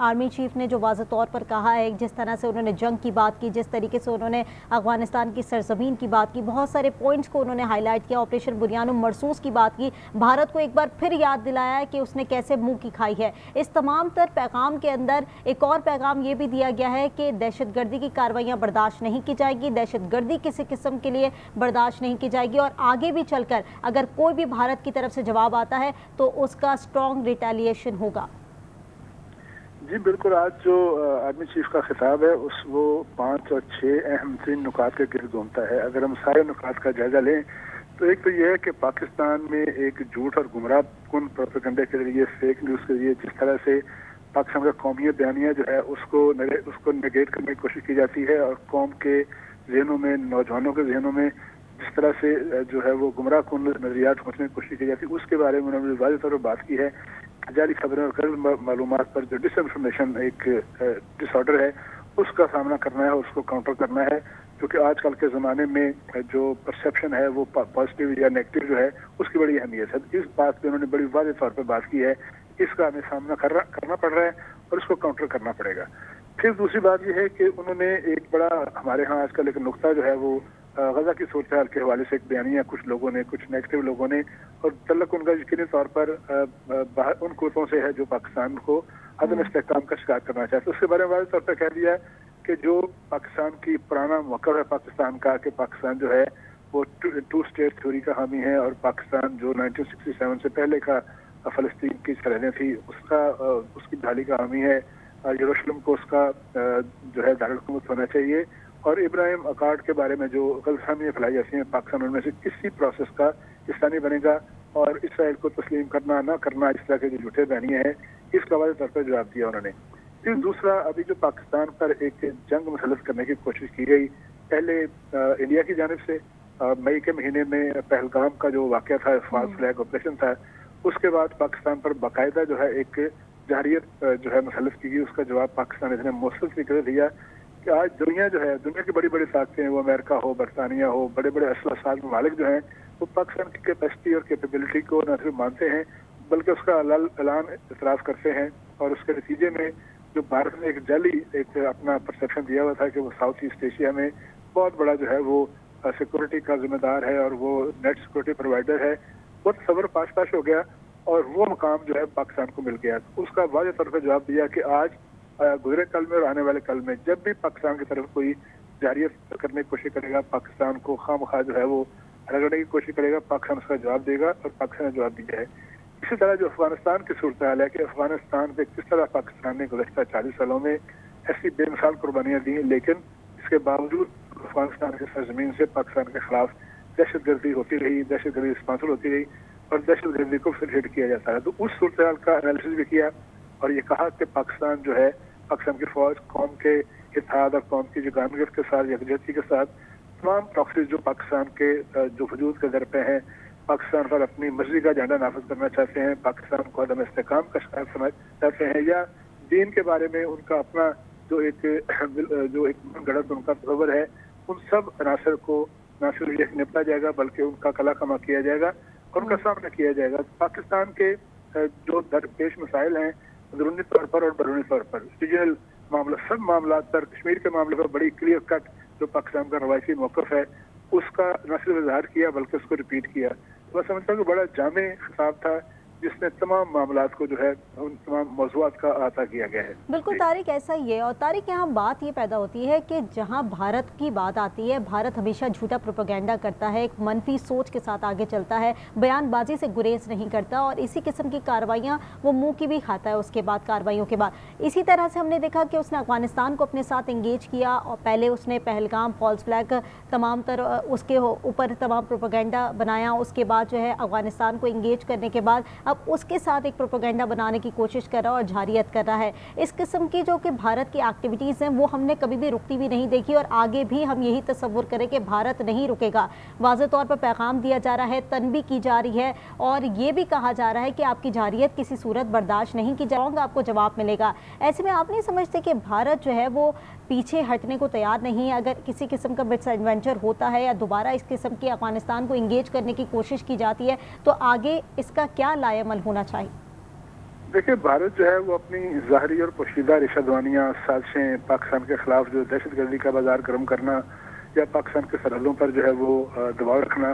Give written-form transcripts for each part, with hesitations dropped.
Army chief ने जो वाज़ेह तौर पर कहा है, जिस तरह से उन्होंने जंग की बात की, जिस तरीके से उन्होंने अफगानिस्तान की सरजमीन की बात की, बहुत सारे पॉइंट्स को उन्होंने हाईलाइट किया, ऑपरेशन बुनियानुम मरसूस की बात की, भारत को एक बार फिर याद दिलाया है कि उसने कैसे मुंह की खाई है। इस तमाम तर पैगाम के अंदर एक और पैगाम ये भी दिया गया है कि दहशतगर्दी की कार्रवाइयाँ बर्दाश्त नहीं की जाएगी, दहशतगर्दी किसी किस्म के लिए बर्दाश्त नहीं की जाएगी और आगे भी चलकर अगर कोई भी भारत की तरफ से जवाब आता है तो उसका स्ट्रॉन्ग रिटेलिएशन होगा। जी बिल्कुल, आज जो आर्मी चीफ का खिताब है वो 5 और 6 अहम तरीन नुकात के गिर्द घूमता है। अगर हम सारे नुकात का जायजा लें तो एक तो ये है कि पाकिस्तान में एक झूठ और गुमराह कुन प्रोपेगेंडा के जरिए, फेक न्यूज़ के जरिए जिस तरह से पाकिस्तान का कौमियत बयानिया जो है उसको नेगेट करने की कोशिश की जाती है और कौम के जहनों में, नौजवानों के जहनों में जिस तरह से जो है वो गुमराह कुन नजरियात पहुँचने की कोशिश की जाती है, उसके बारे में उन्होंने वाज़ेह तौर पर बात की है। जाली खबरें और गलत मालूमात पर जो डिसइंफॉर्मेशन एक डिसऑर्डर है उसका सामना करना है और उसको काउंटर करना है, क्योंकि आजकल के ज़माने में जो परसेप्शन है वो पॉजिटिव या नेगेटिव जो है उसकी बड़ी अहमियत है। इस बात पे उन्होंने बड़ी वाज़ेह तौर पर बात की है, इसका हमें सामना करना पड़ रहा है और उसको काउंटर करना पड़ेगा। फिर दूसरी बात यह है कि उन्होंने एक बड़ा हमारे यहाँ आजकल एक नुक्ता जो है वो गजा की सूरत हाल के हवाले से एक बयानिया कुछ लोगों ने, कुछ नेगेटिव लोगों ने, और तल्लक उनका यकीनी तौर पर उन कुतों से है जो पाकिस्तान को अदम इस्तेहकाम का शिकार करना चाहते हैं। उसके बारे में वाज़ेह तौर पर कह दिया कि जो पाकिस्तान की पुराना मौक़िफ़ है पाकिस्तान का, कि पाकिस्तान जो है वो 2 स्टेट थ्योरी का हामी है और पाकिस्तान जो 1967 से पहले का फ़लस्तीन की सरहदें थी उसकी बहाली का हामी है, यरूशलेम को उसका जो है दारुल हुकूमत होना चाहिए, और इब्राहिम अकार्ड के बारे में जो गलतफहमियां फैलाई जाती हैं पाकिस्तान उनमें से किसी प्रोसेस का हिस्सा नहीं बनेगा और इसराइल को तस्लीम करना ना करना, इस तरह के जो झूठे बयानियां हैं इसका वाज़ेह तौर पर जवाब दिया उन्होंने। फिर दूसरा, अभी जो पाकिस्तान पर एक जंग मुसल्लत करने की कोशिश की गई पहले इंडिया की जानिब से, मई के महीने में पहलगाम का जो वाक़या था, फॉल्स फ्लैग ऑपरेशन था, उसके बाद पाकिस्तान पर बाकायदा जो है एक जारियत जो है मुसल्लत की गई। उसका जवाब पाकिस्तान ने इतने मुस्तकिल तरीके से दिया कि आज दुनिया जो है, दुनिया की बड़ी बड़ी ताकतें, वो अमेरिका हो, बरतानिया हो, बड़े बड़े असला साज ममालिक जो हैं वो पाकिस्तान की कैपेसिटी और कैपेबिलिटी को न सिर्फ मानते हैं बल्कि उसका ऐलान इतराफ़ करते हैं, और उसके नतीजे में जो भारत ने एक जाली एक अपना परसेप्शन दिया हुआ था कि वो साउथ ईस्ट एशिया में बहुत बड़ा जो है वो सिक्योरिटी का जिम्मेदार है और वो नेट सिक्योरिटी प्रोवाइडर है, वो तस्वर पाश हो गया और वो मकाम जो है पाकिस्तान को मिल गया। उसका वाज़ेह तौर पर जवाब दिया कि आज गुजरे कल में और आने वाले कल में जब भी पाकिस्तान की तरफ कोई जारियत करने की कोशिश करेगा, पाकिस्तान को खामखा जो है वो रगड़ने की कोशिश करेगा, पाकिस्तान उसका जवाब देगा और पाकिस्तान ने जवाब दिया है। इसी तरह जो अफगानिस्तान की सूरत हाल है कि अफगानिस्तान पे किस तरह पाकिस्तान ने गुज़श्ता 40 सालों में ऐसी बेमिसाल कुर्बानियाँ दी, लेकिन इसके बावजूद अफगानिस्तान की सरजमीन से पाकिस्तान के खिलाफ दहशतगर्दी होती रही, दहशतगर्दी स्पॉन्सर होती रही और दहशतगर्दी को फिर हिट किया जाता है। तो उस सूरत हाल का एनालिसिस भी किया और ये कहा कि पाकिस्तान जो है, पाकिस्तान की फौज कौम के इत्तेहाद और कौम की जो गानगिफ्ट के साथ, यकजहती के साथ तमाम प्रॉक्सीज जो पाकिस्तान के जो वजूद के दर पे हैं, पाकिस्तान पर अपनी मर्जी का एजेंडा नाफिज करना चाहते हैं, पाकिस्तान को अदम इस्तेहकाम का शिकार समझ चाहते हैं, या दीन के बारे में उनका अपना जो एक गलत उनका तस्वर है, उन सब अनासर को न सिर्फ निपटा जाएगा बल्कि उनका कला कमा किया जाएगा और उनका सामना किया जाएगा। पाकिस्तान के जो दरपेश मसाइल हैं अंदरूनी तौर पर और बैरूनी तौर पर, रीजनल मामला, सब मामला पर, कश्मीर के मामले पर बड़ी क्लियर कट जो पाकिस्तान का रवायती मौक़िफ़ है उसका न सिर्फ इजहार किया बल्कि उसको रिपीट किया। तो मैं समझता हूँ कि बड़ा जामे खिताब था जिसने तमाम मामलात को जो है उन तमाम मौज़ूआत का अहाता किया गया है। बिल्कुल तारिक, ऐसा ही है। और तारिक, यहाँ बात ये पैदा होती है कि जहाँ भारत की बात आती है, भारत हमेशा झूठा प्रोपेगेंडा करता है, एक मनफी सोच के साथ आगे चलता है, बयानबाजी से गुरेज नहीं करता और इसी किस्म की कार्रवाइयाँ वो मुँह की भी खाता है उसके बाद, कार्रवाइयों के बाद। इसी तरह से हमने देखा कि उसने अफगानिस्तान को अपने साथ इंगेज किया और पहले उसने पहलगाम, फॉल्स फ्लैग, तमाम उसके ऊपर तमाम प्रोपेगेंडा बनाया, उसके बाद जो है अफगानिस्तान को इंगेज करने के बाद अब उसके साथ एक प्रोपेगेंडा बनाने की कोशिश कर रहा है और जारियत कर रहा है। इस किस्म की जो कि भारत की एक्टिविटीज़ हैं वो हमने कभी भी रुकती भी नहीं देखी और आगे भी हम यही तस्वुर करें कि भारत नहीं रुकेगा। वाज़ेह तौर पर पैगाम दिया जा रहा है, तनबीह की जा रही है और ये भी कहा जा रहा है कि आपकी जारियत किसी सूरत बर्दाश्त नहीं की जाएगी, आपको जवाब मिलेगा। ऐसे में आप नहीं समझते कि भारत जो है वो पीछे हटने को तैयार नहीं है? अगर किसी किस्म का मिस एडवेंचर होता है या दोबारा इस किस्म की अफगानिस्तान को इंगेज करने की कोशिश की जाती है तो आगे इसका क्या लाएमल होना चाहिए? دیکھیے بھارت جو ہے وہ اپنی ظاہری اور پوشیدہ رشدوانیاں سازشیں پاکستان کے خلاف جو دہشت گردی کا بازار گرم کرنا یا پاکستان کے سرحدوں پر جو ہے وہ دباؤ رکھنا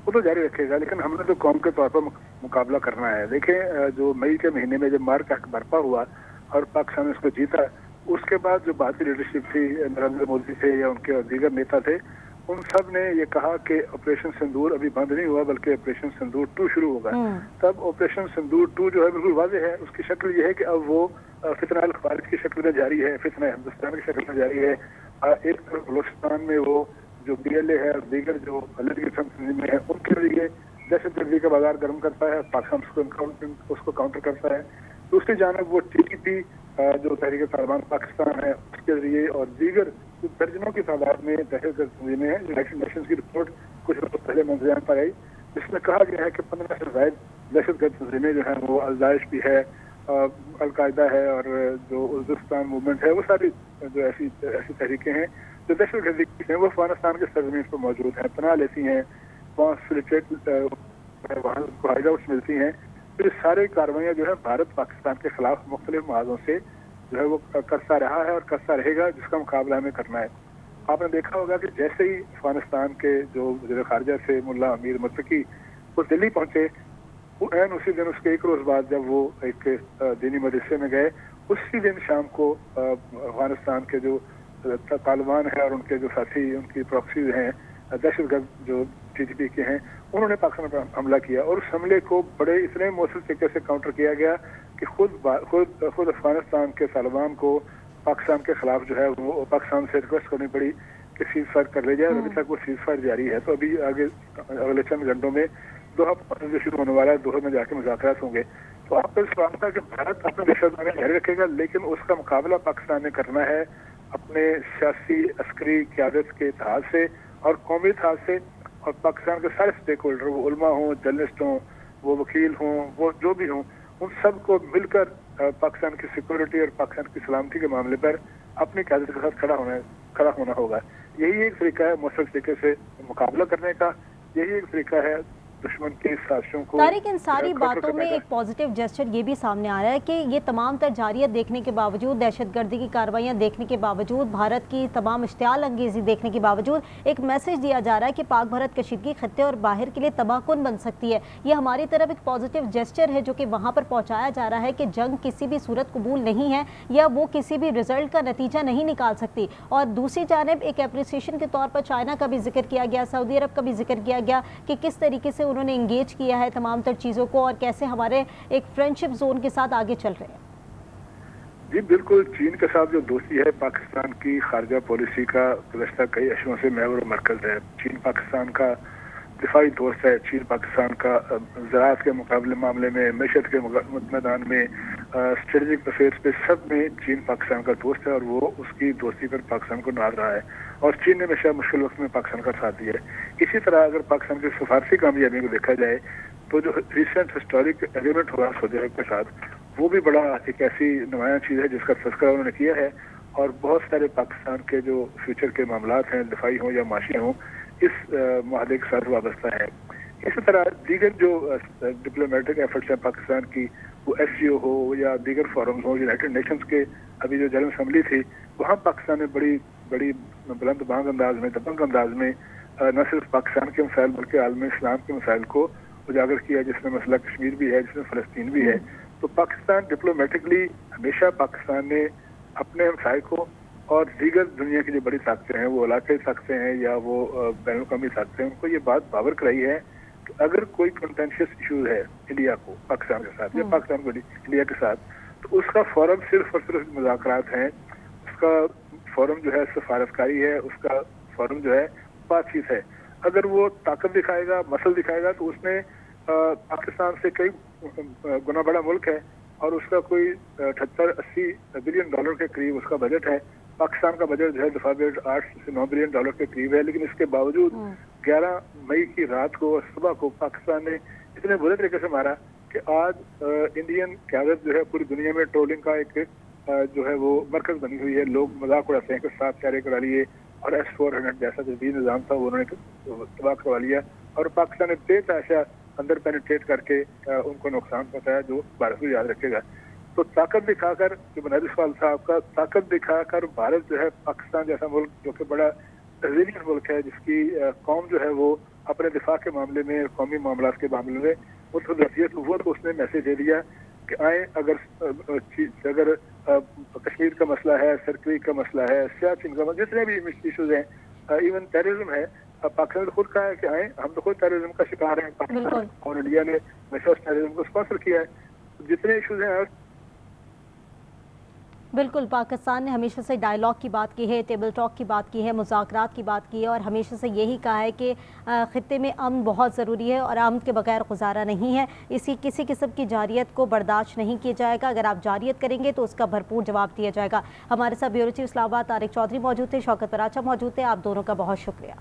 وہ تو جاری رکھے گا، لیکن ہم نے تو قوم کے طور پر مقابلہ کرنا ہے۔ دیکھیں جو مئی کے مہینے میں جب مارک برپا ہوا اور پاکستان نے اس کو جیتا، اس کے بعد جو بھارتی لیڈرشپ تھی نریندر مودی تھے یا ان کے دیگر نیتا تھے، ان سب نے یہ کہا کہ آپریشن سندور ابھی بند نہیں ہوا بلکہ آپریشن سندور 2 شروع ہوگا۔ تب آپریشن سندور 2 جو ہے بالکل واضح ہے، اس کی شکل یہ ہے کہ اب وہ فتنہ الخوارج کی شکل میں جاری ہے، فتنہ ہندوستان کی شکل میں جاری ہے۔ ایک طرف بلوچستان میں وہ جو BLA ہے اور دیگر جو لڑکی تنظیمیں ہیں ان کے لیے دہشت گردی کا بازار گرم کرتا ہے، پاکستان اس کو کاؤنٹر کرتا ہے۔ دوسری جانب وہ TTP جو تحریک طالبان پاکستان ہے اس کے ذریعے اور دیگر درجنوں کی تعداد میں دہشت گرد تنظیمیں ہیں۔ یونائٹڈ نیشنز کی رپورٹ کچھ روز پہلے منظر پر آئی جس میں کہا گیا ہے کہ 15 سے زائد دہشت گرد تنظیمیں جو ہیں وہ الداعش بھی ہے، القاعدہ ہے اور جو عزبستان موومنٹ ہے، وہ ساری جو ایسی تحریکیں ہیں جو دہشت گردی کی ہیں وہ افغانستان کے سرزمین پر موجود ہیں، پناہ لیتی ہیں، وہاں فیسیلیٹیٹ وہاں کو ہائیڈ آؤٹس ملتی ہیں۔ تو یہ ساری کارروائیاں جو ہے بھارت پاکستان کے خلاف مختلف محاذوں سے جو ہے وہ کرتا رہا ہے اور کرتا رہے گا، جس کا مقابلہ ہمیں کرنا ہے۔ آپ نے دیکھا ہوگا کہ جیسے ہی افغانستان کے جو وزیر خارجہ سے ملا امیر متقی وہ دلی پہنچے، وہ اسی دن اس کے ایک روز بعد جب وہ ایک دینی مدرسے میں گئے، اسی دن شام کو افغانستان کے جو طالبان ہیں اور ان کے جو ساتھی ان کی پراکسیز ہیں دہشت گرد جو TTP کے ہیں، انہوں نے پاکستان پر حملہ کیا اور اس حملے کو بڑے اتنے مؤثر طریقے سے کاؤنٹر کیا گیا کہ خود افغانستان کے طالبان کو پاکستان کے خلاف جو ہے وہ پاکستان سے ریکویسٹ کرنی پڑی کہ سیز فائر کر لے جائے، اور ابھی تک وہ سیز فائر جاری ہے۔ تو ابھی آگے اگلے چند گھنٹوں میں دوحہ جو شروع ہونے والا ہے، دوحہ میں جا کے مذاکرات ہوں گے۔ تو آپ کا سوال تھا کہ بھارت اپنے دہشت جاری رکھے گا، لیکن اس کا مقابلہ پاکستان نے کرنا ہے اپنے سیاسی عسکری قیادت کے اتحاد سے اور قومی اتحاد سے، اور پاکستان کے سارے اسٹیک ہولڈر، وہ علماء ہوں، جرنلسٹ ہوں، وہ وکیل ہوں، وہ جو بھی ہوں، ان سب کو مل کر پاکستان کی سیکورٹی اور پاکستان کی سلامتی کے معاملے پر اپنی قیادت کے ساتھ کھڑا ہونا ہوگا۔ یہی ایک طریقہ ہے مؤثر طریقے سے مقابلہ کرنے کا، یہی ایک طریقہ ہے دشمن کی سازشوں کو۔ طارق، ان ساری باتوں میں ایک پازیٹیو جسچر یہ بھی سامنے آ رہا ہے کہ یہ تمام تر جاریت دیکھنے کے باوجود، دہشت گردی کی کارروائیاں دیکھنے کے باوجود، بھارت کی تمام اشتعال انگیزی دیکھنے کے باوجود ایک میسج دیا جا رہا ہے کہ پاک بھارت کشیدگی خطے اور باہر کے لیے تباہ کن بن سکتی ہے۔ یہ ہماری طرف ایک پازیٹیو جسچر ہے جو کہ وہاں پر پہنچایا جا رہا ہے کہ جنگ کسی بھی صورت قبول نہیں ہے یا وہ کسی بھی رزلٹ کا نتیجہ نہیں نکال سکتی۔ اور دوسری جانب ایک اپریسیشن کے طور پر چائنا کا بھی ذکر کیا گیا، سعودی عرب کا بھی ذکر کیا گیا کہ کس طریقے سے انہوں نے انگیج کیا ہے تمام تر چیزوں کو اور کیسے ہمارے ایک فرینڈشپ زون کے ساتھ آگے چل رہے ہیں۔ جی بالکل، چین کے ساتھ جو دوستی ہے پاکستان کی خارجہ پالیسی کا گزشتہ کئی عشروں سے محور و مرکز ہے۔ چین پاکستان کا دفاعی دوست ہے، چین پاکستان کا زراعت کے معاملے میں، معیشت کے میدان میں، اسٹریٹجک افیئرس پہ سب میں چین پاکستان کا دوست ہے، اور وہ اس کی دوستی پر پاکستان کو ناز رہا ہے، اور چین نے ہمیشہ مشکل وقت میں پاکستان کا ساتھ دیا ہے۔ اسی طرح اگر پاکستان کی سفارتی کامیابی کو دیکھا جائے تو جو ریسنٹ ہسٹورک ایگریمنٹ ہوا سعودی عرب کے ساتھ، وہ بھی بڑا ایک ایسی نمایاں چیز ہے جس کا تذکرہ انہوں نے کیا ہے، اور بہت سارے پاکستان کے جو فیوچر کے معاملات ہیں، دفاعی ہوں یا معاشی ہوں، اس معاہدے کے ساتھ وابستہ ہے۔ اسی طرح دیگر جو ڈپلومیٹک ایفرٹس ہیں پاکستان کی، وہ SCO ہو یا دیگر فورمز ہوں، یونائٹڈ نیشنز کے ابھی جو جنرل اسمبلی تھی، وہاں پاکستان نے بڑی بلند بانگ انداز میں، دبنگ انداز میں نہ صرف پاکستان کے مسائل بلکہ عالم اسلام کے مسائل کو اجاگر کیا، جس میں مسئلہ کشمیر بھی ہے، جس میں فلسطین بھی ہے۔ تو پاکستان ڈپلومیٹکلی ہمیشہ پاکستان نے اپنے مسائل کو اور دیگر دنیا کی جو بڑی طاقتیں ہیں، وہ علاقائی طاقتیں ہیں یا وہ بین الاقوامی طاقتیں ہیں، ان کو یہ بات باور کرائی ہے کہ اگر کوئی کنٹینشیس ایشو ہے انڈیا کو پاکستان کے ساتھ یا پاکستان کو انڈیا کے ساتھ، تو اس کا فورم صرف اور صرف مذاکرات ہیں، اس کا فورم جو ہے سفارتکاری ہے، اس کا فورم جو ہے بات چیت ہے۔ اگر وہ طاقت دکھائے گا، مسل دکھائے گا، تو اس میں پاکستان سے کئی گنا بڑا ملک ہے، اور اس کا کوئی 78-80 بلین ڈالر کے قریب اس کا بجٹ ہے۔ پاکستان کا بجٹ جو ہے دفاع بجٹ 8 سے 9 بلین ڈالر کے قریب ہے، لیکن اس کے باوجود 11 مئی کی رات کو اور صبح کو پاکستان نے اتنے برے طریقے سے مارا کہ آج انڈین قیادت جو ہے پوری دنیا میں ٹرولنگ کا ایک جو ہے وہ مرکز بنی ہوئی ہے۔ لوگ مذاق اڑاتے ہیں کہ 7 چہرے کرا لیے، اور S-400 جیسا جدید نظام تھا وہ انہوں نے تباہ کروا لیا، اور پاکستان نے بے تحاشا اندر پینیٹریٹ کر کے ان کو نقصان پہنچایا، جو بھارت کو یاد رکھے گا۔ तो ताकत दिखाकर, जो बनारस वाल साहब का, ताकत दिखाकर भारत जो है पाकिस्तान जैसा मुल्क जो कि बड़ा रेजिलियंट मुल्क है, जिसकी कौम जो है वो अपने दिफा के मामले में, कौमी मामला के मामले में मुतहदियत हुआ, तो उसने मैसेज दे दिया कि आए, अगर कश्मीर का मसला है, सरकरी का मसला है, सियाचिन का मसला, जितने भी इशूज हैं, इवन टेररिज्म है, पाकिस्तान ने खुद कहा है कि आए, हम तो खुद टेररिज्म का शिकार हैं, पाकिस्तान और इंडिया ने हमेशा उस टेररिज्म को स्पॉन्सर किया है। जितने इशूज हैं बिल्कुल, पाकिस्तान ने हमेशा से डायलॉग की बात की है, टेबल टॉक की बात की है, मुज़ाकरात की बात की है और हमेशा से यही कहा है कि ख़ित्ते में अमन बहुत ज़रूरी है और अमन के बगैर गुजारा नहीं है। किसी किस्म की जारियत को बर्दाश्त नहीं किया जाएगा। अगर आप जारियत करेंगे तो उसका भरपूर जवाब दिया जाएगा। हमारे साथ ब्यूरो चीफ इस्लामाबाद तारिक चौधरी मौजूद थे, शौकत पराचा मौजूद थे। आप दोनों का बहुत शुक्रिया।